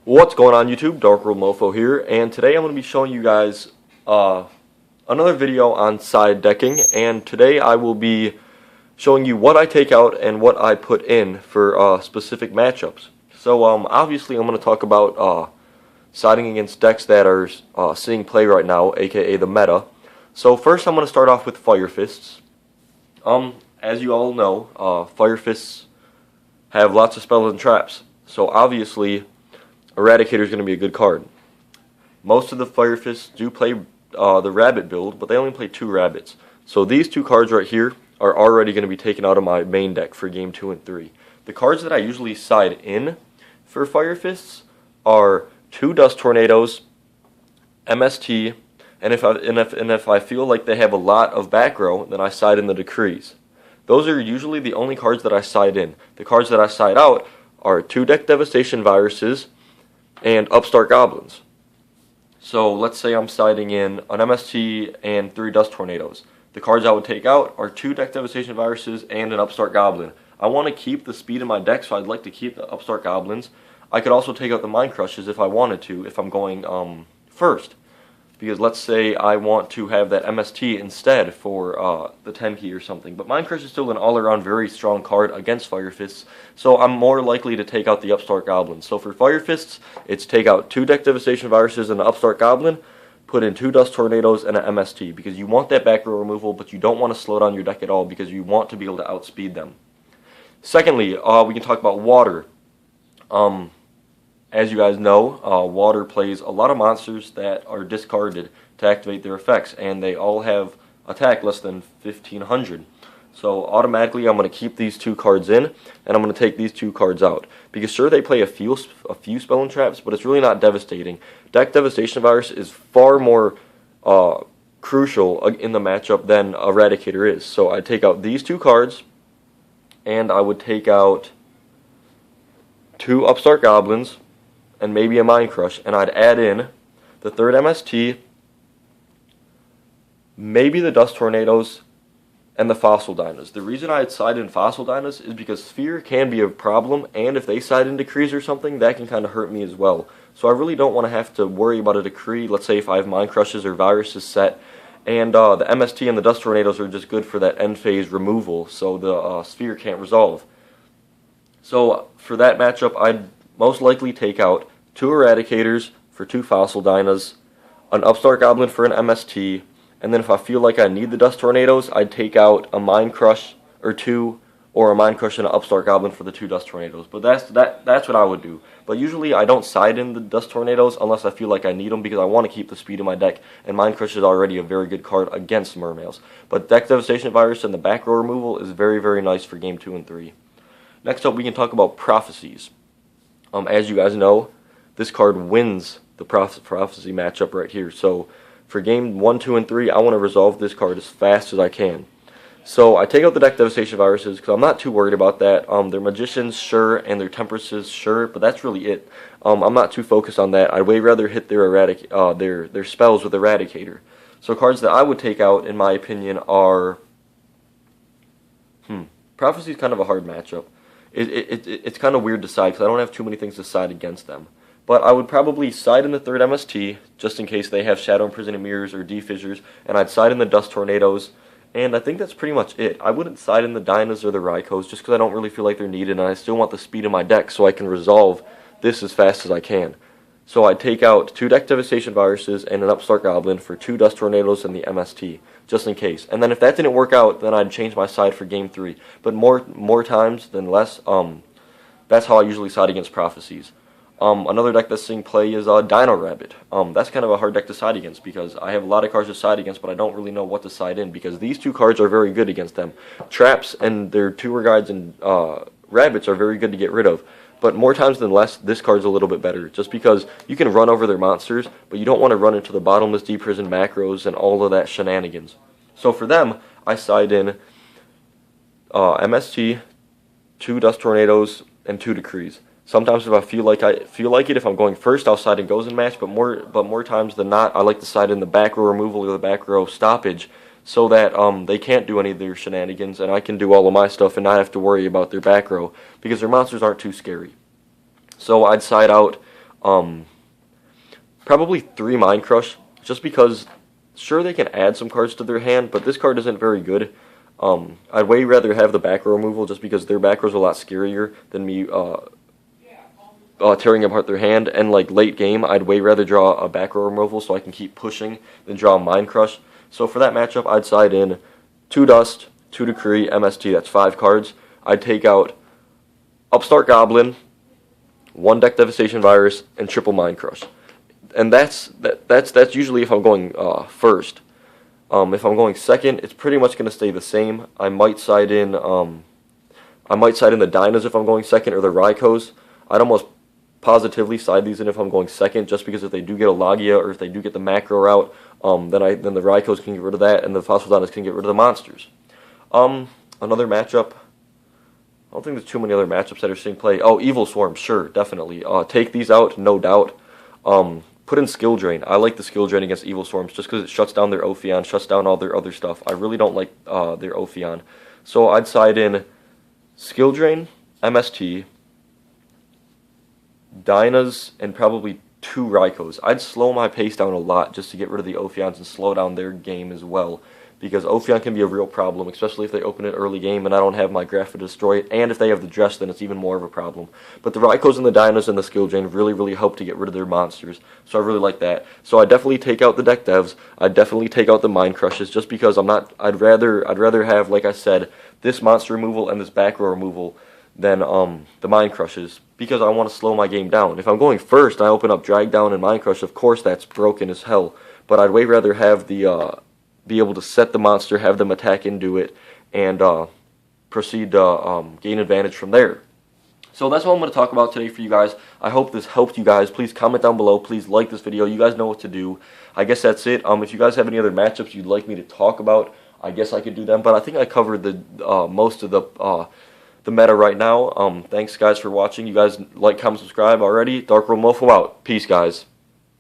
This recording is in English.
What's going on YouTube? DarkWorldMOFO here, and today I'm going to be showing you guys another video on side decking, and today I will be showing you what I take out and what I put in for specific matchups. So obviously I'm going to talk about siding against decks that are seeing play right now, aka the meta. So first I'm going to start off with Fire Fists. As you all know, Fire Fists have lots of spells and traps, so obviously Eradicator is going to be a good card. Most of the Fire Fists do play the rabbit build, but they only play 2 rabbits. So these 2 cards right here are already going to be taken out of my main deck for game 2 and 3. The cards that I usually side in for Fire Fists are 2 Dust Tornadoes, MST, and if I feel like they have a lot of back row, then I side in the Decrees. Those are usually the only cards that I side in. The cards that I side out are 2 Deck Devastation Viruses and Upstart Goblins. So let's say I'm siding in an MST and 3 Dust Tornadoes. The cards I would take out are 2 Deck Devastation Viruses and an Upstart Goblin. I want to keep the speed in my deck, so I'd like to keep the Upstart Goblins. I could also take out the Mind Crushes if I wanted to, if I'm going first. Because let's say I want to have that MST instead for the 10 key or something. But Mind Crush is still an all-around very strong card against Fire Fists, so I'm more likely to take out the Upstart Goblin. So for Fire Fists, it's take out 2 Deck Devastation Viruses and an Upstart Goblin, put in 2 Dust Tornadoes and an MST, because you want that back row removal, but you don't want to slow down your deck at all, because you want to be able to outspeed them. Secondly, we can talk about Water. As you guys know, Water plays a lot of monsters that are discarded to activate their effects, and they all have attack less than 1500. So automatically I'm going to keep these 2 cards in, and I'm going to take these 2 cards out. Because sure, they play a few spell and traps, but it's really not devastating. Deck Devastation Virus is far more crucial in the matchup than Eradicator is. So I take out these 2 cards, and I would take out 2 Upstart Goblins, and maybe a Mind Crush, and I'd add in the 3rd MST, maybe the Dust Tornadoes, and the Fossil Dynas. The reason I'd side in Fossil Dynas is because Sphere can be a problem, and if they side in Decrees or something, that can kind of hurt me as well. So I really don't want to have to worry about a Decree, let's say if I have Mind Crushes or Viruses set, and the MST and the Dust Tornadoes are just good for that end phase removal, so the Sphere can't resolve. So for that matchup, I'd most likely take out 2 Eradicators for 2 Fossil Dynas, an Upstart Goblin for an MST, and then if I feel like I need the Dust Tornadoes, I'd take out a Mind Crush or 2, or a Mind Crush and an Upstart Goblin for the 2 Dust Tornadoes. But that's what I would do. But usually I don't side in the Dust Tornadoes unless I feel like I need them, because I want to keep the speed in my deck, and Mind Crush is already a very good card against Mermails. But Deck Devastation Virus and the back row removal is very, very nice for game 2 and 3. Next up, we can talk about Prophecies. As you guys know, this card wins the Prophecy matchup right here. So for game 1, 2, and 3, I want to resolve this card as fast as I can. So I take out the Deck Devastation Viruses because I'm not too worried about that. Their Magicians, sure, and their Temperances, sure, but that's really it. I'm not too focused on that. I'd way rather hit their spells with Eradicator. So cards that I would take out, in my opinion, are... Prophecy is kind of a hard matchup. It's kind of weird to side because I don't have too many things to side against them. But I would probably side in the 3rd MST, just in case they have Shadow Imprisoning Mirrors or D-Fissures, and I'd side in the Dust Tornadoes, and I think that's pretty much it. I wouldn't side in the Dynas or the Raikos, just because I don't really feel like they're needed, and I still want the speed in my deck so I can resolve this as fast as I can. So I'd take out 2 Deck Devastation Viruses and an Upstart Goblin for 2 Dust Tornadoes and the MST, just in case. And then if that didn't work out, then I'd change my side for game 3. But more times than less, that's how I usually side against Prophecies. Another deck that's seeing play is Dino Rabbit. That's kind of a hard deck to side against because I have a lot of cards to side against, but I don't really know what to side in because these 2 cards are very good against them. Traps and their Tour Guides and Rabbits are very good to get rid of. But more times than less, this card's a little bit better, just because you can run over their monsters, but you don't want to run into the Bottomless Deep Prison macros and all of that shenanigans. So for them, I side in MST, 2 Dust Tornadoes, and 2 Decrees. Sometimes if I feel like it, if I'm going first, I'll side in Goes and Match, but more times than not, I like to side in the back row removal or the back row stoppage, so that they can't do any of their shenanigans, and I can do all of my stuff and not have to worry about their back row, because their monsters aren't too scary. So I'd side out Probably 3 Mind Crush, just because, sure, they can add some cards to their hand, but this card isn't very good. I'd way rather have the back row removal, just because their back row is a lot scarier than me tearing apart their hand. And like late game, I'd way rather draw a back row removal so I can keep pushing than draw a Mind Crush. So for that matchup, I'd side in 2 Dust, 2 Decree, MST, that's 5 cards. I'd take out Upstart Goblin, 1 Deck Devastation Virus, and triple Mind Crush. And that's usually if I'm going first. If I'm going second, it's pretty much going to stay the same. I might side in the Dynas if I'm going second, or the Raikos. I'd almost positively side these in if I'm going second, just because if they do get a Logia, or if they do get the macro route, then the Raikos can get rid of that, and the Fossil Dynas can get rid of the monsters. Another matchup. I don't think there's too many other matchups that are seeing play. Oh, Evil Swarm, sure, definitely. Take these out, no doubt. Put in Skill Drain. I like the Skill Drain against Evil Swarms just because it shuts down their Ophion, shuts down all their other stuff. I really don't like their Ophion. So I'd side in Skill Drain, MST, Dynas, and probably 2 Raikos. I'd slow my pace down a lot just to get rid of the Ophions and slow down their game as well, because Ophion can be a real problem, especially if they open it early game and I don't have my Graph to destroy it, and if they have the Dress, then it's even more of a problem. But the Raikos and the Dynas and the Skill Drain really help to get rid of their monsters, so I really like that. So I definitely take out the Deck Devs, I definitely take out the Mind Crushes, just because I'd rather have, like I said, this monster removal and this back row removal than the Mind Crushes, because I want to slow my game down. If I'm going first and I open up Drag Down and Mind Crush, of course that's broken as hell, but I'd way rather have the be able to set the monster, have them attack into it, and proceed to gain advantage from there. So that's what I'm going to talk about today for you guys. I hope this helped you guys. Please comment down below. Please like this video. You guys know what to do. I guess that's it. If you guys have any other matchups you'd like me to talk about, I guess I could do them. But I think I covered the most of the meta right now. Thanks guys for watching. You guys like, comment, subscribe already. DarkWorldMOFO out. Peace guys.